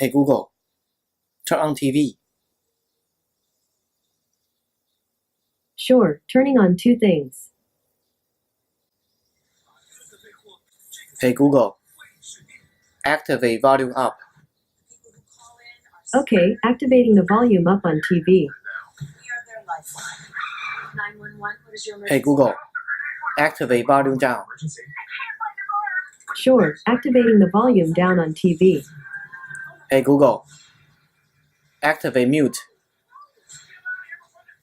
Hey Google, turn on TV. Sure, turning on two things. Hey Google, activate volume up. Okay, activating the volume up on TV. Hey Google, activate volume down. Sure, activating the volume down on TV. Hey Google, activate mute.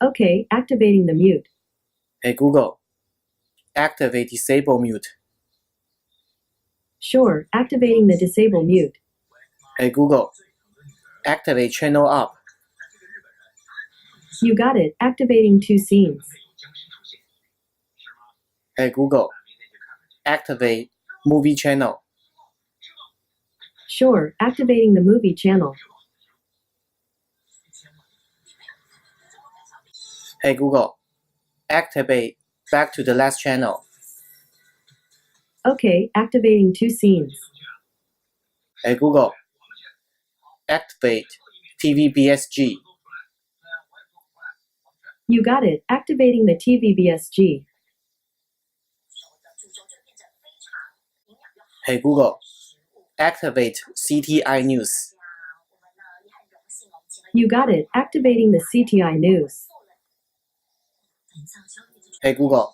Okay, activating the mute. Hey Google, activate disable mute. Sure, activating the disable mute. Hey Google, activate channel up. You got it, activating two scenes. Hey Google, activate movie channel. Sure, activating the movie channel. Hey Google, activate back to the last channel. Okay, activating two scenes. Hey Google, activate TVBSG. You got it, activating the TVBSG. Hey Google, activate CTI News. You got it, activating the CTI News. Hey Google,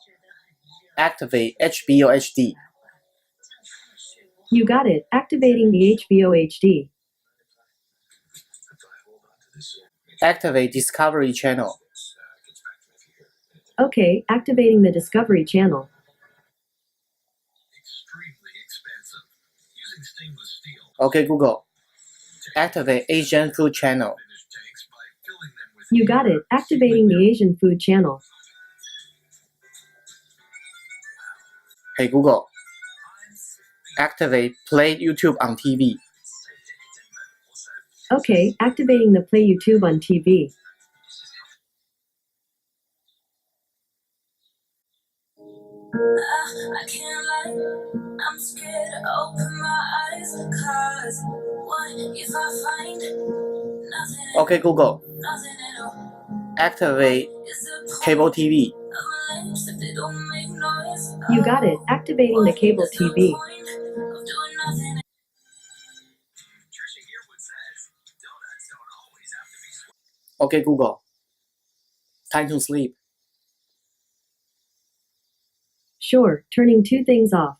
activate HBO HD. You got it, activating the HBO HD. Activate Discovery Channel. Okay, activating the Discovery Channel. Okay Google, activate Asian Food Channel. You got it, activating the Asian Food Channel. Hey Google, activate Play YouTube on TV. Okay, activating the Play YouTube on TV. I can't lie, I'm scared to open my eyes. Cause what if I find nothing? Okay Google, Nothing at all. activate It's the cable TV. point of my lips if they don't make noise. You got it, activating the cable What's the TV. point of doing nothing? Okay Google, time to sleep. Sure, turning two things off.